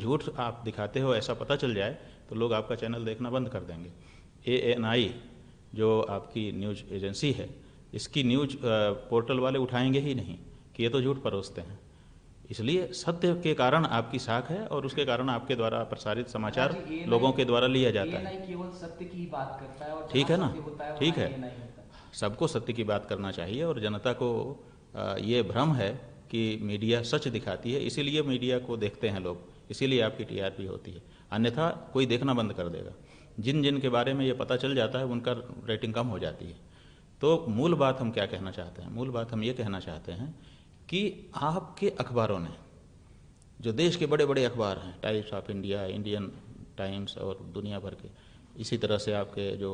झूठ आप दिखाते हो ऐसा पता चल जाए तो लोग आपका चैनल देखना बंद कर देंगे। ANI जो आपकी न्यूज़ एजेंसी है, इसकी न्यूज़ पोर्टल वाले उठाएंगे ही नहीं कि ये तो झूठ परोसते हैं। इसलिए सत्य के कारण आपकी साख है और उसके कारण आपके द्वारा प्रसारित समाचार जी, लोगों के द्वारा लिया जाता एएनआई है। केवल सत्य की ही बात करता है और ठीक जहाँ है ना? सत्य होता है ठीक वहाँ है, एएनआई होता है। सबको सत्य की बात करना चाहिए और जनता को ये भ्रम है कि मीडिया सच दिखाती है, इसीलिए मीडिया को देखते हैं लोग, इसीलिए आपकी टीआरपी होती है, अन्यथा कोई देखना बंद कर देगा। जिन जिन के बारे में ये पता चल जाता है उनका रेटिंग कम हो जाती है। तो मूल बात हम क्या कहना चाहते हैं? मूल बात हम ये कहना चाहते हैं कि आपके अखबारों ने, जो देश के बड़े बड़े अखबार हैं, times of India, Indian times और दुनिया भर के, इसी तरह से आपके जो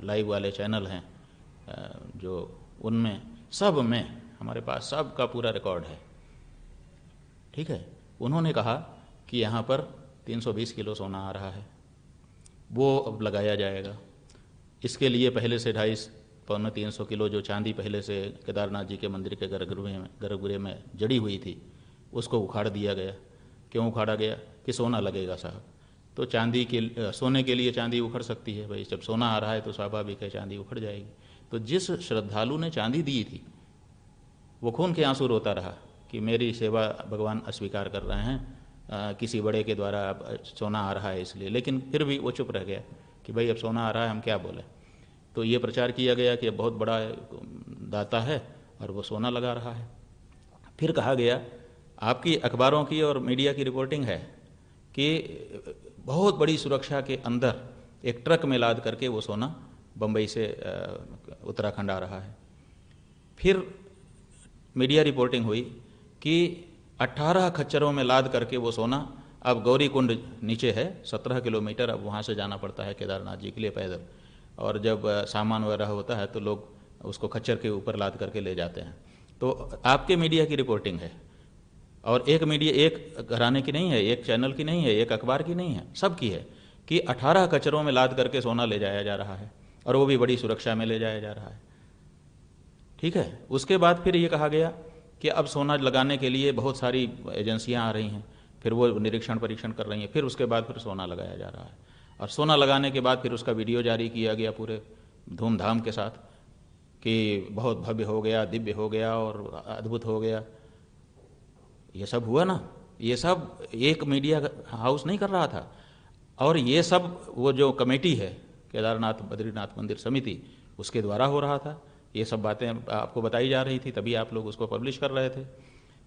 लाइव वाले चैनल हैं, जो उनमें सब में हमारे पास सब का पूरा रिकॉर्ड है। ठीक है, उन्होंने कहा कि यहाँ पर 320 किलो सोना आ रहा है, वो अब लगाया जाएगा। इसके लिए पहले से 250-300 किलो जो चांदी पहले से केदारनाथ जी के मंदिर के गर्भगृह में जड़ी हुई थी, उसको उखाड़ दिया गया। क्यों उखाड़ा गया? कि सोना लगेगा साहब। तो सोने के लिए चांदी उखड़ सकती है भाई, जब सोना आ रहा है तो स्वाभाविक है चांदी उखड़ जाएगी। तो जिस श्रद्धालु ने चांदी दी थी वो खून के आंसू रोता रहा कि मेरी सेवा भगवान अस्वीकार कर रहे हैं, किसी बड़े के द्वारा अब सोना आ रहा है इसलिए। लेकिन फिर भी वो चुप रह गया कि भाई अब सोना आ रहा है, हम क्या बोले। तो ये प्रचार किया गया कि बहुत बड़ा दाता है और वो सोना लगा रहा है। फिर कहा गया, आपकी अखबारों की और मीडिया की रिपोर्टिंग है कि बहुत बड़ी सुरक्षा के अंदर एक ट्रक में लाद करके वो सोना बम्बई से उत्तराखंड आ रहा है। फिर मीडिया रिपोर्टिंग हुई कि 18 खच्चरों में लाद करके वो सोना अब गौरी कुंड नीचे है 17 किलोमीटर, अब वहाँ से जाना पड़ता है केदारनाथ जी के लिए पैदल, और जब सामान वगैरह होता है तो लोग उसको खच्चर के ऊपर लाद करके ले जाते हैं। तो आपके मीडिया की रिपोर्टिंग है, और एक मीडिया, एक घराने की नहीं है, एक चैनल की नहीं है, एक अखबार की नहीं है, सबकी है कि 18 कचरों में लाद करके सोना ले जाया जा रहा है और वो भी बड़ी सुरक्षा में ले जाया जा रहा है। ठीक है, उसके बाद फिर ये कहा गया कि अब सोना लगाने के लिए बहुत सारी एजेंसियां आ रही हैं, फिर वो निरीक्षण परीक्षण कर रही हैं, फिर उसके बाद फिर सोना लगाया जा रहा है। और सोना लगाने के बाद फिर उसका वीडियो जारी किया गया पूरे धूमधाम के साथ कि बहुत भव्य हो गया, दिव्य हो गया और अद्भुत हो गया। ये सब हुआ ना, ये सब एक मीडिया हाउस नहीं कर रहा था, और ये सब वो जो कमेटी है केदारनाथ बद्रीनाथ मंदिर समिति, उसके द्वारा हो रहा था। ये सब बातें आपको बताई जा रही थी, तभी आप लोग उसको पब्लिश कर रहे थे।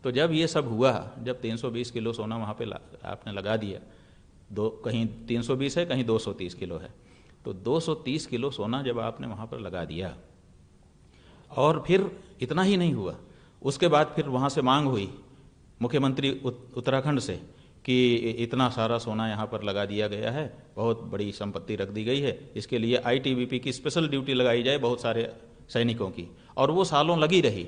तो जब ये सब हुआ, जब 320 किलो सोना वहाँ पे आपने लगा दिया, कहीं 320 है, कहीं 230 किलो है, तो 230 किलो सोना जब आपने वहाँ पर लगा दिया, और फिर इतना ही नहीं हुआ, उसके बाद फिर वहाँ से मांग हुई मुख्यमंत्री उत्तराखंड से कि इतना सारा सोना यहाँ पर लगा दिया गया है, बहुत बड़ी संपत्ति रख दी गई है, इसके लिए ITBP की स्पेशल ड्यूटी लगाई जाए बहुत सारे सैनिकों की, और वो सालों लगी रही।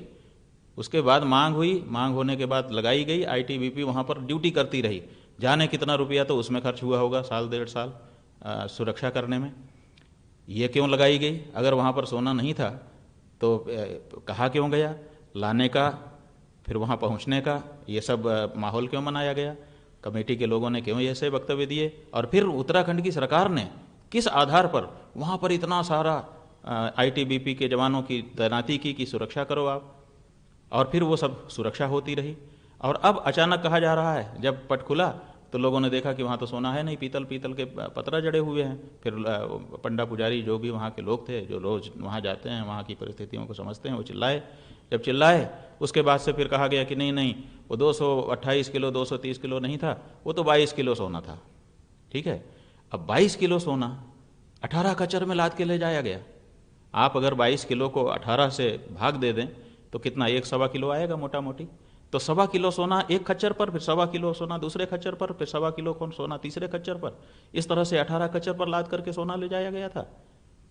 उसके बाद मांग हुई, मांग होने के बाद लगाई गई, ITBP वहाँ पर ड्यूटी करती रही, जाने कितना रुपया तो उसमें खर्च हुआ होगा, साल 1.5 साल सुरक्षा करने में। ये क्यों लगाई गई? अगर वहाँ पर सोना नहीं था तो कहा क्यों गया लाने का, फिर वहाँ पहुँचने का, ये सब माहौल क्यों बनाया गया? कमेटी के लोगों ने क्यों ऐसे वक्तव्य दिए? और फिर उत्तराखंड की सरकार ने किस आधार पर वहाँ पर इतना सारा ITBP के जवानों की तैनाती की कि सुरक्षा करो आप, और फिर वो सब सुरक्षा होती रही। और अब अचानक कहा जा रहा है, जब पट खुला तो लोगों ने देखा कि वहाँ तो सोना है नहीं, पीतल के पतरा जड़े हुए हैं। फिर पंडा पुजारी जो भी वहाँ के लोग थे, जो रोज़ वहाँ जाते हैं, वहाँ की परिस्थितियों को समझते हैं, वो चिल्लाए। जब चिल्लाए उसके बाद से फिर कहा गया कि नहीं नहीं, वो 228 किलो 230 किलो नहीं था, वो तो 22 किलो सोना था। ठीक है, अब 22 किलो सोना 18 कचर में लाद के ले जाया गया। आप अगर 22 किलो को 18 से भाग दे दें तो कितना, 1-1.25 किलो आएगा मोटा मोटी। तो 1.25 किलो सोना एक खच्चर पर, फिर 1.25 किलो सोना दूसरे खच्चर पर, फिर 1.25 किलो सोना तीसरे खच्चर पर, इस तरह से 18 खच्चर पर लाद करके सोना ले जाया गया था।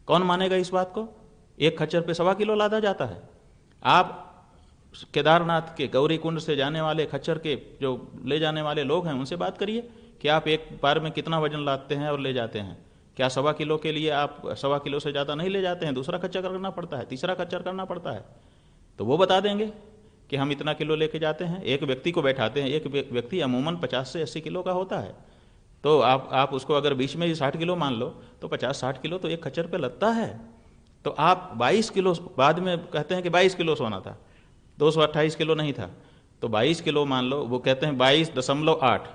कौन मानेगा इस बात को? एक खच्चर पे 1.25 किलो लादा जाता है। आप केदारनाथ के गौरी कुंड से जाने वाले खच्चर के जो ले जाने वाले लोग हैं उनसे बात करिए कि आप एक बार में कितना वजन लादते हैं और ले जाते हैं। क्या 1.25 किलो के लिए आप 1.25 किलो से ज़्यादा नहीं ले जाते हैं? दूसरा खच्चर करना पड़ता है, तीसरा खच्चर करना पड़ता है। तो वो बता देंगे कि हम इतना किलो लेके जाते हैं, एक व्यक्ति को बैठाते हैं, एक व्यक्ति अमूमन 50 से 80 किलो का होता है, तो आप उसको अगर बीच में ही 60 किलो मान लो तो 50-60 किलो तो एक खच्चर पे लगता है। तो आप 22 किलो, बाद में कहते हैं कि 22 किलो सोना था, 228 किलो नहीं था, तो 22 किलो मान लो, वो कहते हैं 22.8,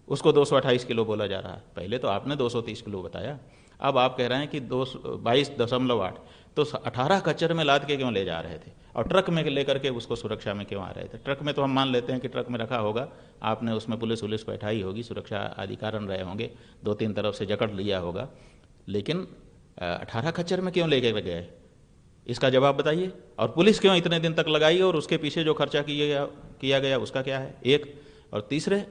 उसको 228 किलो बोला जा रहा है। पहले तो आपने 230 किलो बताया, अब आप कह रहे हैं कि 22.8, तो 18 खच्चर में लाद के क्यों ले जा रहे थे और ट्रक में लेकर के उसको सुरक्षा में क्यों आ रहे थे? ट्रक में तो हम मान लेते हैं कि ट्रक में रखा होगा, आपने उसमें पुलिस वुलिस बैठाई होगी, सुरक्षा आदि कारण रहे होंगे, 2-3 तरफ से जकड़ लिया होगा, लेकिन 18 खच्चर में क्यों लेके गए? इसका जवाब बताइए। और पुलिस क्यों इतने दिन तक लगाई और उसके पीछे जो खर्चा किया गया उसका क्या है? एक। और तीसरे,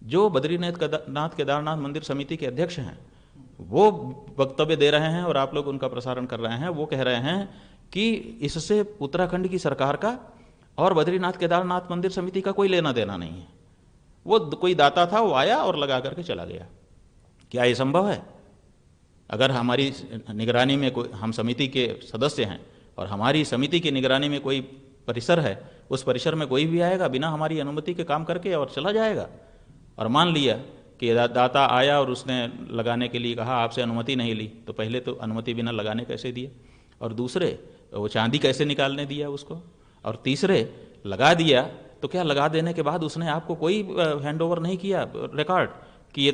जो बद्रीनाथ केदारनाथ मंदिर समिति के अध्यक्ष हैं वो वक्तव्य दे रहे हैं और आप लोग उनका प्रसारण कर रहे हैं, वो कह रहे हैं कि इससे उत्तराखंड की सरकार का और बद्रीनाथ केदारनाथ मंदिर समिति का कोई लेना देना नहीं है। वो कोई दाता था, वो आया और लगा करके चला गया। क्या ये संभव है? अगर हमारी निगरानी में कोई, हम समिति के सदस्य हैं और हमारी समिति की निगरानी में कोई परिसर है, उस परिसर में कोई भी आएगा बिना हमारी अनुमति के काम करके और चला जाएगा, और मान लिया कि दाता आया और उसने लगाने के लिए कहा, आपसे अनुमति नहीं ली, तो पहले तो अनुमति बिना लगाने कैसे दिए, और दूसरे वो चांदी कैसे निकालने दिया उसको, और तीसरे लगा दिया तो क्या लगा देने के बाद उसने आपको कोई हैंड ओवर नहीं किया रिकॉर्ड कि ये